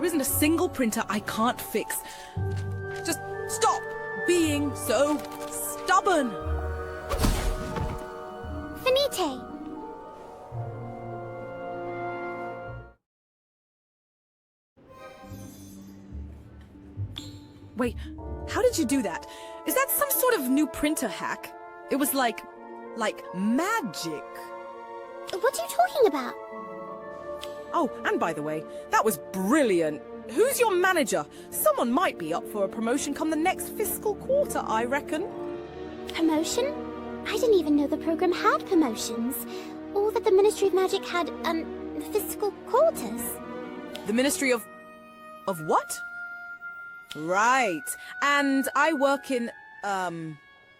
There isn't a single printer I can't fix. Just stop being so stubborn. Finite. Wait, how did you do that? Is that some sort of new printer hack? It was like magic. What are you talking about? Oh, and by the way, that was brilliant. Who's your manager? Someone might be up for a promotion come the next fiscal quarter, I reckon. Promotion? I didn't even know the program had promotions. Or that the Ministry of Magic had, fiscal quarters. The Ministry of what? Right. And I work in,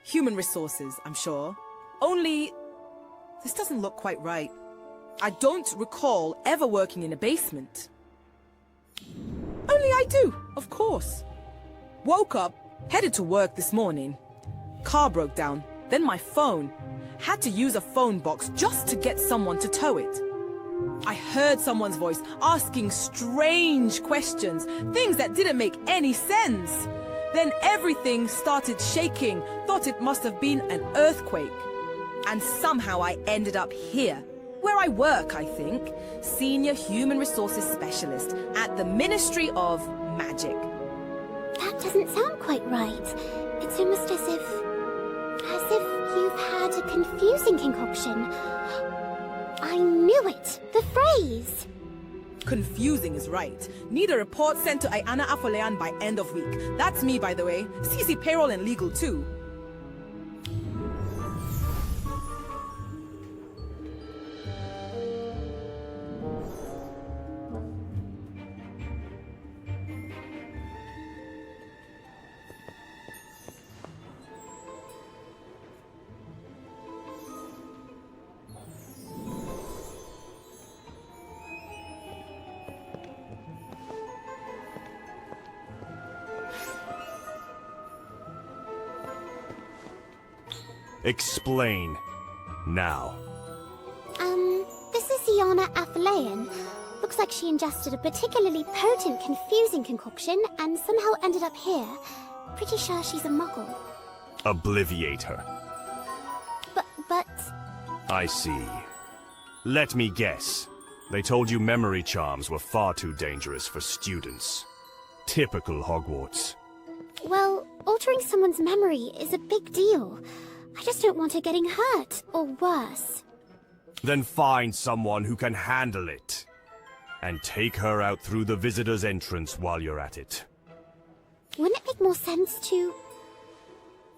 human resources, I'm sure. Only, this doesn't look quite right. I don't recall ever working in a basement. Only I do, of course. Woke up, headed to work this morning. Car broke down, then my phone. Had to use a phone box just to get someone to tow it. I heard someone's voice asking strange questions, things that didn't make any sense. Then everything started shaking, thought it must have been an earthquake. And somehow I ended up here, where I work, I think. Senior Human Resources Specialist at the Ministry of Magic. That doesn't sound quite right. It's almost as if you've had a confusing concoction. I knew it! The Freys! Confusing is right. Need a report sent to Ayana Afolean by end of week. That's me, by the way. CC payroll and legal, too. Explain. Now. This is Ayana Afolean. Looks like she ingested a particularly potent, confusing concoction and somehow ended up here. Pretty sure she's a Muggle. Obliviate her. But... I see. Let me guess. They told you memory charms were far too dangerous for students. Typical Hogwarts. Well, altering someone's memory is a big deal. I just don't want her getting hurt, or worse. Then find someone who can handle it. And take her out through the visitor's entrance while you're at it. Wouldn't it make more sense to...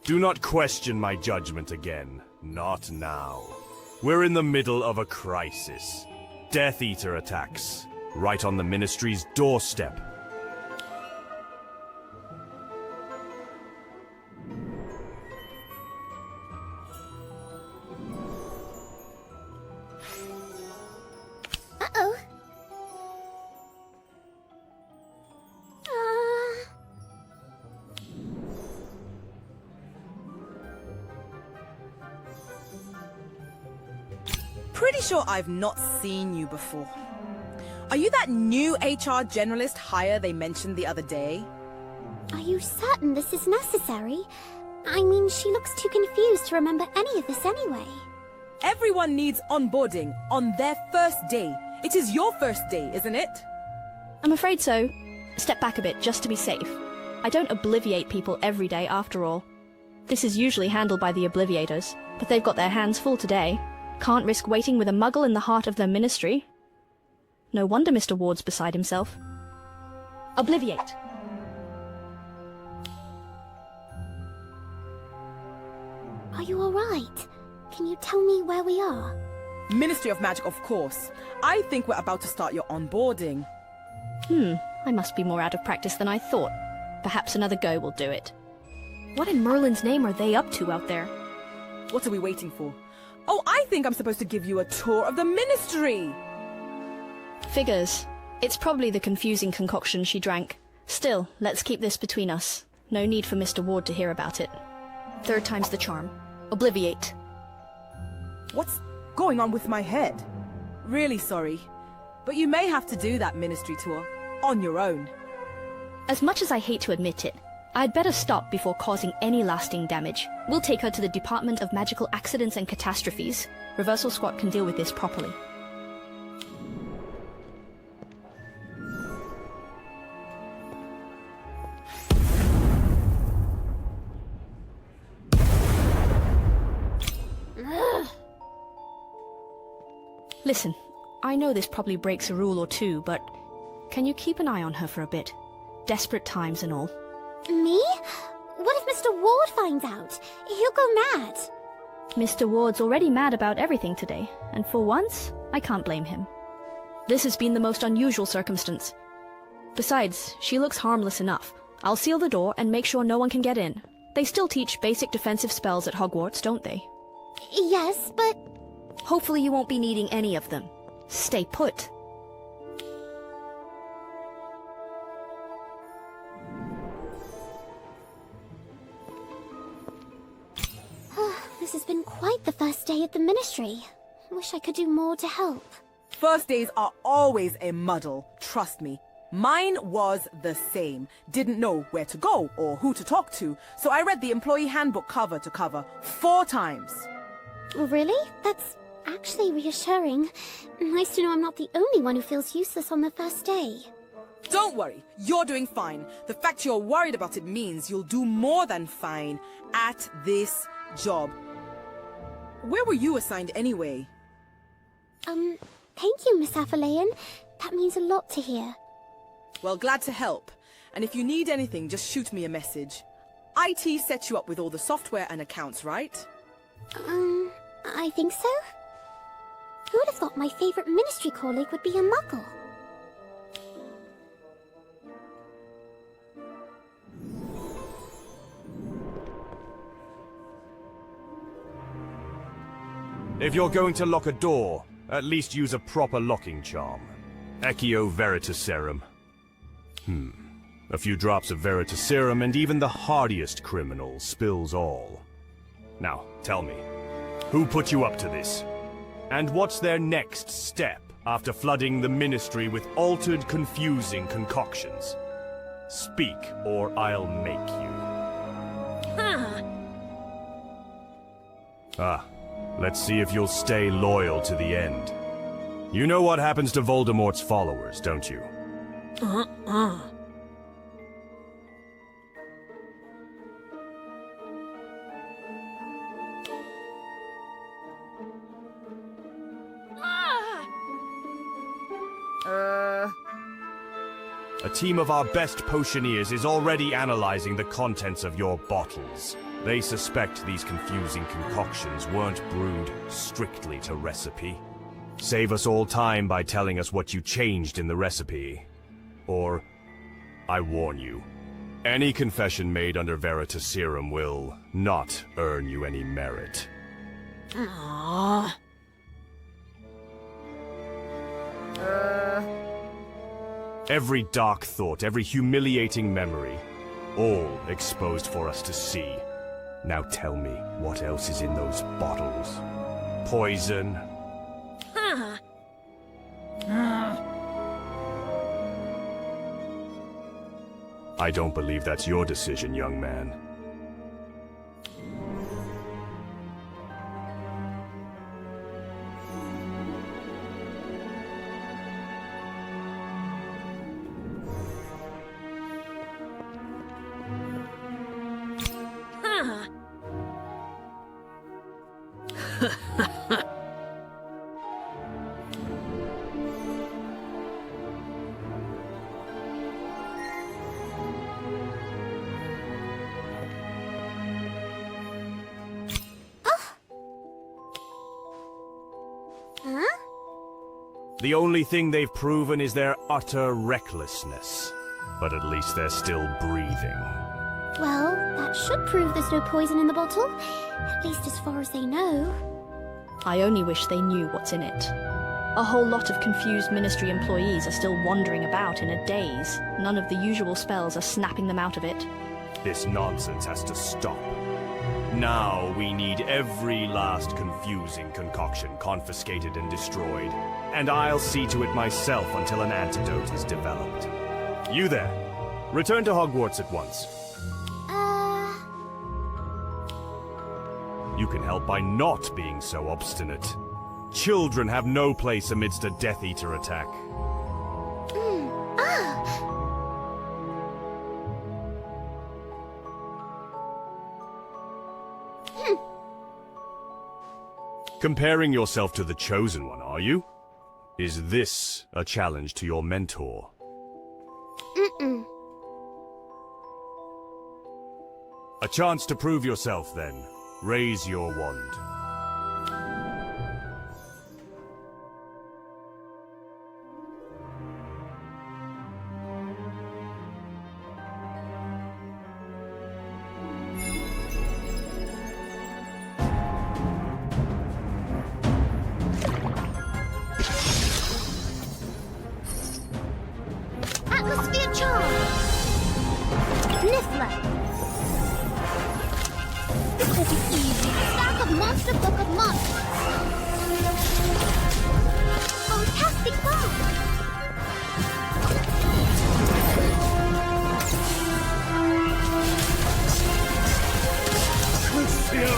Do not question my judgment again. Not now. We're in the middle of a crisis. Death Eater attacks. Right on the Ministry's doorstep. Uh-oh. Pretty sure I've not seen you before. Are you that new HR generalist hire they mentioned the other day? Are you certain this is necessary? I mean, she looks too confused to remember any of this anyway. Everyone needs onboarding on their first day. It is your first day, isn't it? I'm afraid so. Step back a bit, just to be safe. I don't obliviate people every day, after all. This is usually handled by the obliviators, but they've got their hands full today. Can't risk waiting with a Muggle in the heart of their ministry. No wonder Mr. Ward's beside himself. Obliviate! Are you alright? Can you tell me where we are? Ministry of Magic, of course. I think we're about to start your onboarding. I must be more out of practice than I thought. Perhaps another go will do it. What in Merlin's name are they up to out there? What are we waiting for? Oh, I think I'm supposed to give you a tour of the Ministry! Figures. It's probably the confusing concoction she drank. Still, let's keep this between us. No need for Mr. Ward to hear about it. Third time's the charm. Obliviate. What's going on with my head? Really sorry. But you may have to do that Ministry tour. on your own. As much as I hate to admit it, I'd better stop before causing any lasting damage. We'll take her to the Department of Magical Accidents and Catastrophes. Reversal Squad can deal with this properly. Listen, I know this probably breaks a rule or two, but can you keep an eye on her for a bit? Desperate times and all. Me? What if Mr. Ward finds out? He'll go mad. Mr. Ward's already mad about everything today, and for once, I can't blame him. This has been the most unusual circumstance. Besides, she looks harmless enough. I'll seal the door and make sure no one can get in. They still teach basic defensive spells at Hogwarts, don't they? Yes, but... Hopefully you won't be needing any of them. Stay put. This has been quite the first day at the Ministry. Wish I could do more to help. First days are always a muddle, trust me. Mine was the same. Didn't know where to go or who to talk to, so I read the employee handbook cover to cover 4 times. Really? That's actually reassuring. Nice to know I'm not the only one who feels useless on the first day. Don't worry, you're doing fine. The fact you're worried about it means you'll do more than fine at this job. Where were you assigned anyway? Thank you, Miss Aphelion. That means a lot to hear. Well, glad to help. And if you need anything, just shoot me a message. IT set you up with all the software and accounts, right? I think so. Who would have thought my favorite Ministry colleague would be a Muggle? If you're going to lock a door, at least use a proper locking charm. Accio Veritaserum. A few drops of Veritaserum and even the hardiest criminal spills all. Now, tell me, who put you up to this? And what's their next step after flooding the Ministry with altered, confusing concoctions? Speak, or I'll make you. Let's see if you'll stay loyal to the end. You know what happens to Voldemort's followers, don't you? A team of our best potioneers is already analyzing the contents of your bottles. They suspect these confusing concoctions weren't brewed strictly to recipe. Save us all time by telling us what you changed in the recipe. Or, I warn you, any confession made under Veritaserum will not earn you any merit. Every dark thought, every humiliating memory, all exposed for us to see. Now tell me, what else is in those bottles? Poison? I don't believe that's your decision, young man. The only thing they've proven is their utter recklessness. But at least they're still breathing. Well, that should prove there's no poison in the bottle. At least as far as they know. I only wish they knew what's in it. A whole lot of confused Ministry employees are still wandering about in a daze. None of the usual spells are snapping them out of it. This nonsense has to stop. Now we need every last confusing concoction confiscated and destroyed. And I'll see to it myself until an antidote is developed. You there. Return to Hogwarts at once. You can help by not being so obstinate. Children have no place amidst a Death Eater attack. Comparing yourself to the Chosen One, are you? Is this a challenge to your mentor? A chance to prove yourself, then. Raise your wand. Atmosphere charm! Niffler! This will be easy. Stack of Monster Book of Monsters. Fantastic bomb! Crucio!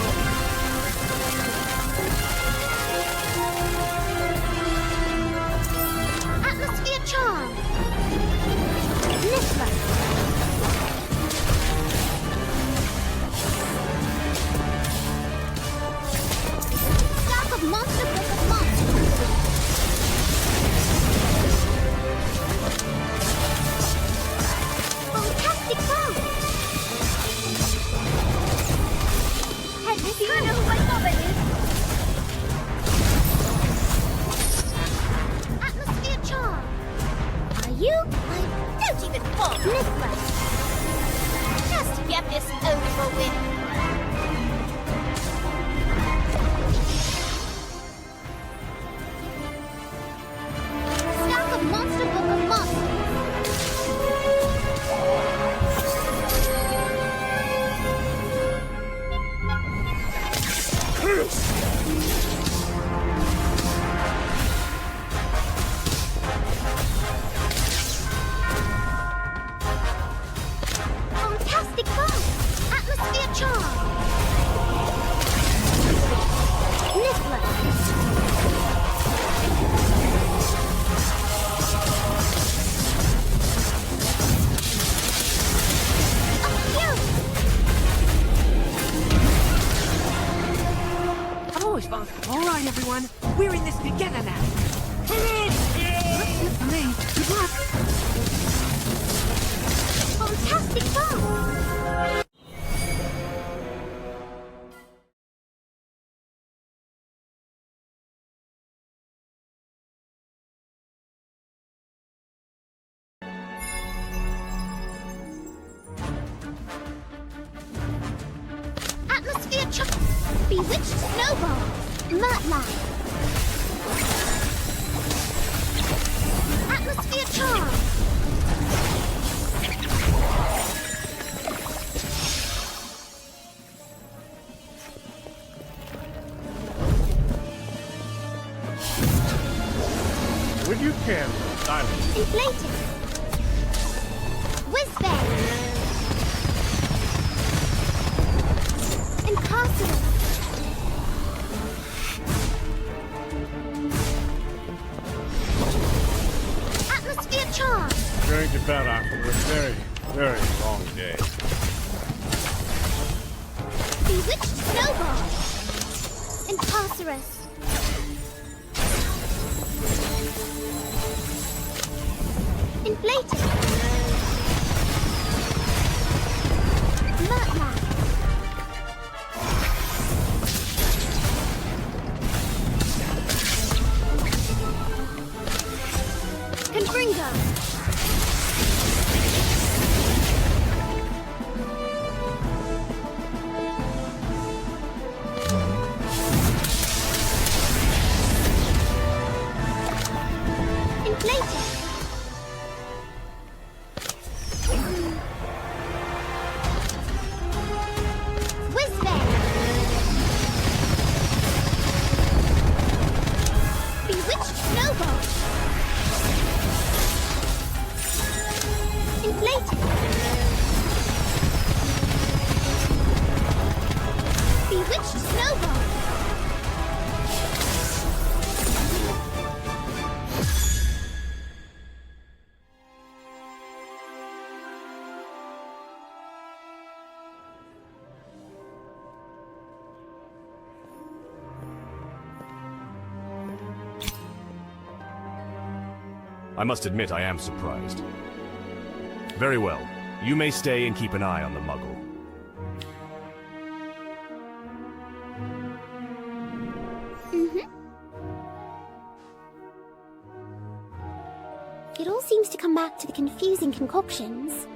Atmosphere charm! Niffler! Monster Book of Monsters. Fantastic bomb! Head this way. You know who my mother is? Atmosphere charm. Are you? I don't even fall. Niffler. Just to get this over with. Monster Book of Monsters. Fantastic bomb! Atmosphere charm! Niffler! All right, everyone. We're in this together now. That's it for me. Good luck. Fantastic bomb! Atmosphere charm! Bewitched snowball! Mudline! Atmosphere charm! When you can, silence. Inflated! Whizbang! Impossible! Atmosphere charm! Going to bed after a very, very long day. Bewitched snowball! Imposterous! Inflated! Mudline! Confringo! Inflated! Switch snowball! I must admit I am surprised. Very well. You may stay and keep an eye on the Muggle. It all seems to come back to the confusing concoctions.